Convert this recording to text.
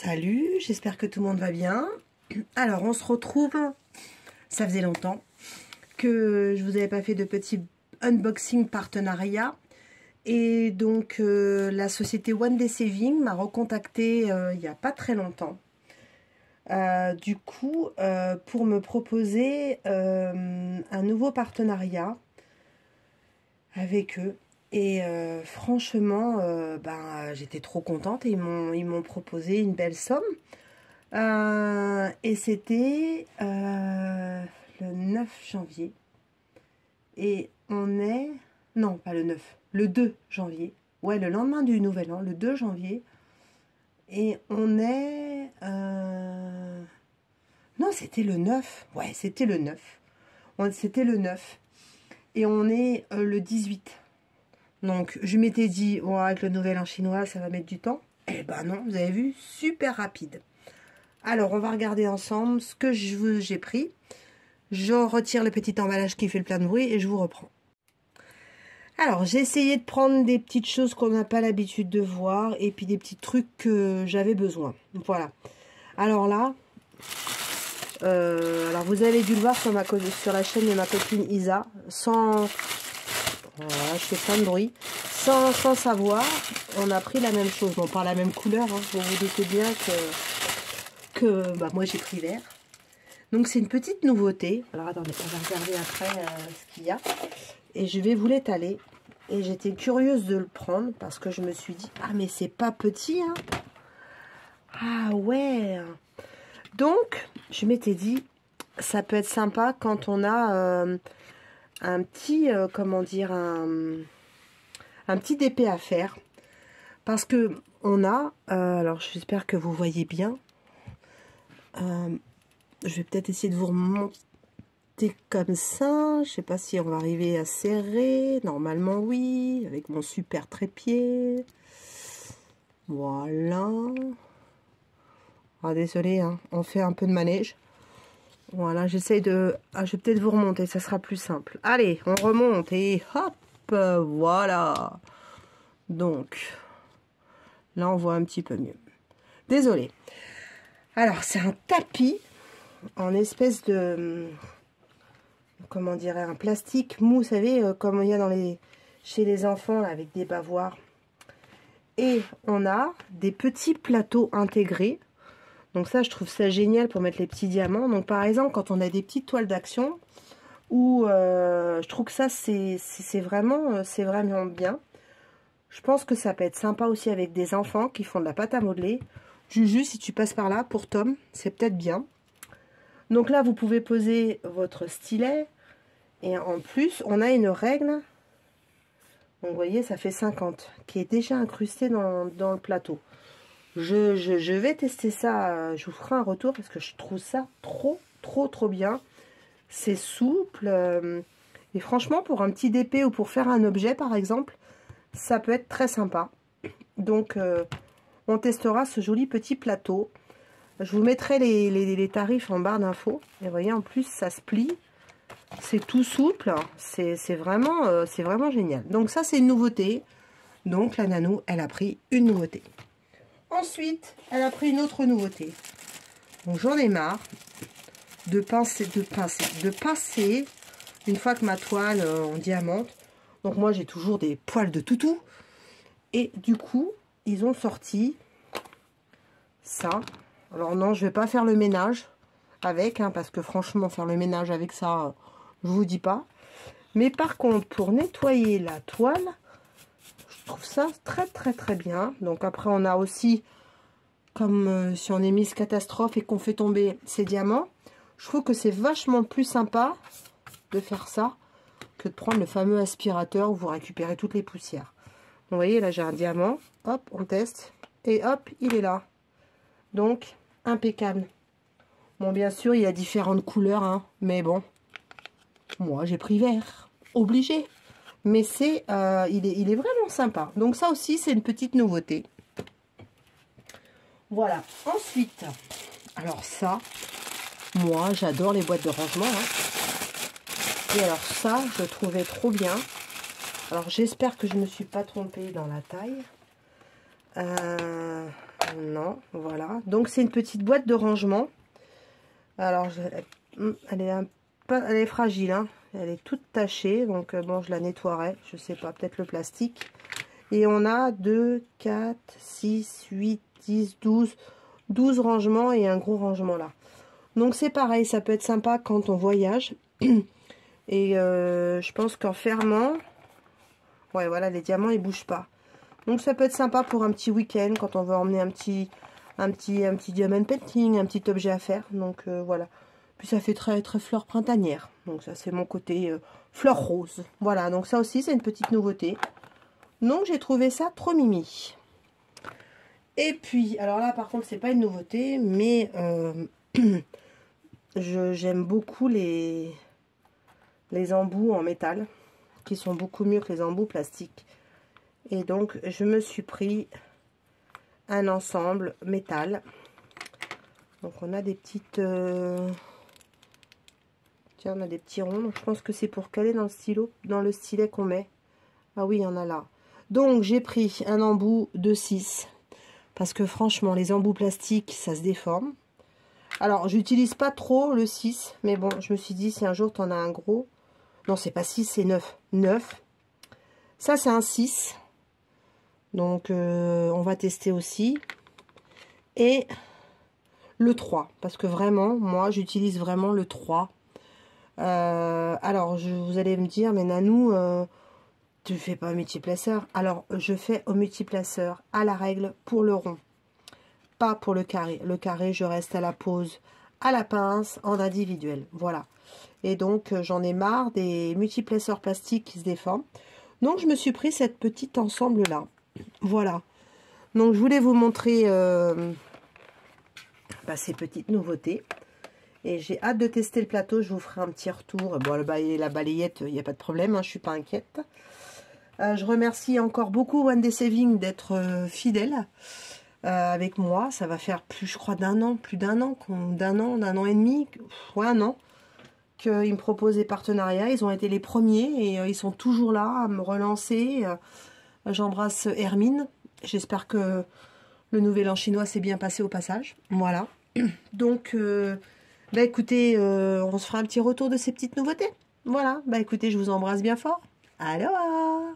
salut, j'espère que tout le monde va bien. Alors, on se retrouve, ça faisait longtemps que je vous avais pas fait de petit unboxing partenariat. Et donc, la société One Day Saving m'a recontacté il n'y a pas très longtemps. Du coup, pour me proposer un nouveau partenariat avec eux. Et franchement, j'étais trop contente et ils m'ont proposé une belle somme. Et c'était le 9 janvier. Et on est... Non, pas le 9, le 2 janvier. Ouais, le lendemain du Nouvel An, le 2 janvier. Et on est... Non, c'était le 9. Ouais, c'était le 9. C'était le 9. Et on est le 18. Donc, je m'étais dit, oh, avec le Nouvel An chinois, ça va mettre du temps. Eh ben non, vous avez vu, super rapide. Alors, on va regarder ensemble ce que j'ai pris. Je retire le petit emballage qui fait le plein de bruit et je vous reprends. Alors, j'ai essayé de prendre des petites choses qu'on n'a pas l'habitude de voir et puis des petits trucs que j'avais besoin. Voilà. Alors là, alors vous avez dû le voir sur la chaîne de ma copine Isa, sans... Voilà, je fais plein de bruit. Sans savoir, on a pris la même chose. Bon, pas la même couleur, hein. Vous vous doutez bien que moi j'ai pris vert. Donc c'est une petite nouveauté. Alors attendez, on va regarder après ce qu'il y a. Et je vais vous l'étaler. Et j'étais curieuse de le prendre parce que je me suis dit, ah mais c'est pas petit, hein. Ah ouais. Donc, je m'étais dit, ça peut être sympa quand on a... un petit, comment dire, un petit DP à faire. Parce que on a, alors j'espère que vous voyez bien. Je vais peut-être essayer de vous remonter comme ça. Je sais pas si on va arriver à serrer. Normalement oui, avec mon super trépied. Voilà. Ah désolé, hein, on fait un peu de manège. Voilà, j'essaye de... Ah, je vais peut-être vous remonter, ça sera plus simple. Allez, on remonte et hop, voilà. Donc, là, on voit un petit peu mieux. Désolé. Alors, c'est un tapis en espèce de... Comment dirais, un plastique mou, vous savez, comme il y a chez les enfants, là, avec des bavoirs. Et on a des petits plateaux intégrés. Donc ça, je trouve ça génial pour mettre les petits diamants. Donc par exemple, quand on a des petites toiles d'action, où je trouve que ça, c'est vraiment bien. Je pense que ça peut être sympa aussi avec des enfants qui font de la pâte à modeler. Juju, si tu passes par là, pour Tom, c'est peut-être bien. Donc là, vous pouvez poser votre stylet. Et en plus, on a une règle. Donc vous voyez, ça fait 50, qui est déjà incrustée dans le plateau. Je vais tester ça, je vous ferai un retour parce que je trouve ça trop bien. C'est souple et franchement pour un petit DP ou pour faire un objet par exemple, ça peut être très sympa. Donc on testera ce joli petit plateau. Je vous mettrai les tarifs en barre d'infos. Et vous voyez en plus ça se plie, c'est tout souple, c'est vraiment génial. Donc ça c'est une nouveauté. Donc la Nanou elle a pris une nouveauté. Ensuite, elle a pris une autre nouveauté. Donc j'en ai marre de pincer une fois que ma toile en diamante. Donc moi j'ai toujours des poils de toutou. Et du coup, ils ont sorti ça. Alors non, je vais pas faire le ménage avec, hein, parce que franchement, faire le ménage avec ça, je vous dis pas. Mais par contre, pour nettoyer la toile... Je trouve ça très bien. Donc après on a aussi, comme si on est Miss Catastrophe et qu'on fait tomber ces diamants, je trouve que c'est vachement plus sympa de faire ça que de prendre le fameux aspirateur où vous récupérez toutes les poussières. Donc, vous voyez là j'ai un diamant, hop on teste et hop il est là. Donc impeccable. Bon bien sûr il y a différentes couleurs, hein, mais bon, moi j'ai pris vert, obligé. Mais c'est, il est vraiment sympa. Donc ça aussi, c'est une petite nouveauté. Voilà. Ensuite, alors ça, moi, j'adore les boîtes de rangement. Hein. Et alors ça, je trouvais trop bien. Alors j'espère que je ne me suis pas trompée dans la taille. Non, voilà. Donc, c'est une petite boîte de rangement. Alors, elle est fragile, hein. Elle est toute tachée. Donc, bon, je la nettoierai. Je sais pas, peut-être le plastique. Et on a 2, 4, 6, 8, 10, 12 rangements et un gros rangement là. Donc, c'est pareil. Ça peut être sympa quand on voyage. Et je pense qu'en fermant... Ouais, voilà, les diamants, ils bougent pas. Donc, ça peut être sympa pour un petit week-end quand on veut emmener un petit diamond painting, un petit objet à faire. Donc, voilà. Puis, ça fait très, très fleur printanière. Donc, ça, c'est mon côté fleur rose. Voilà, donc ça aussi, c'est une petite nouveauté. Donc, j'ai trouvé ça trop mimi. Et puis, alors là, par contre, c'est pas une nouveauté, mais j'aime beaucoup les embouts en métal, qui sont beaucoup mieux que les embouts plastiques. Et donc, je me suis pris un ensemble métal. Donc, on a des petites... Tiens, on a des petits ronds. Donc, je pense que c'est pour caler dans le stylo, dans le stylet qu'on met. Ah oui, il y en a là. Donc, j'ai pris un embout de 6. Parce que franchement, les embouts plastiques, ça se déforme. Alors, j'utilise pas trop le 6. Mais bon, je me suis dit, si un jour, tu en as un gros... Non, c'est pas 6, c'est 9. 9. Ça, c'est un 6. Donc, on va tester aussi. Et le 3. Parce que vraiment, moi, j'utilise vraiment le 3. Alors, vous allez me dire, mais Nanou, tu fais pas au multiplaceur. Alors, je fais au multiplaceur à la règle pour le rond. Pas pour le carré. Le carré, je reste à la pose, à la pince, en individuel. Voilà. Et donc, j'en ai marre des multiplaceurs plastiques qui se déforment. Donc, je me suis pris cette petite ensemble-là. Voilà. Donc, je voulais vous montrer ces petites nouveautés. Et j'ai hâte de tester le plateau. Je vous ferai un petit retour. Bon, la balayette, il n'y a pas de problème. Hein, je ne suis pas inquiète. Je remercie encore beaucoup One Day Saving d'être fidèle avec moi. Ça va faire plus, je crois, d'un an. Plus d'un an. D'un an et demi. Ouais, un an. Qu'ils me proposent des partenariats. Ils ont été les premiers. Et ils sont toujours là à me relancer. J'embrasse Hermine. J'espère que le nouvel an chinois s'est bien passé au passage. Voilà. Donc... bah écoutez, on se fera un petit retour de ces petites nouveautés. Voilà, bah écoutez, je vous embrasse bien fort. Aloha!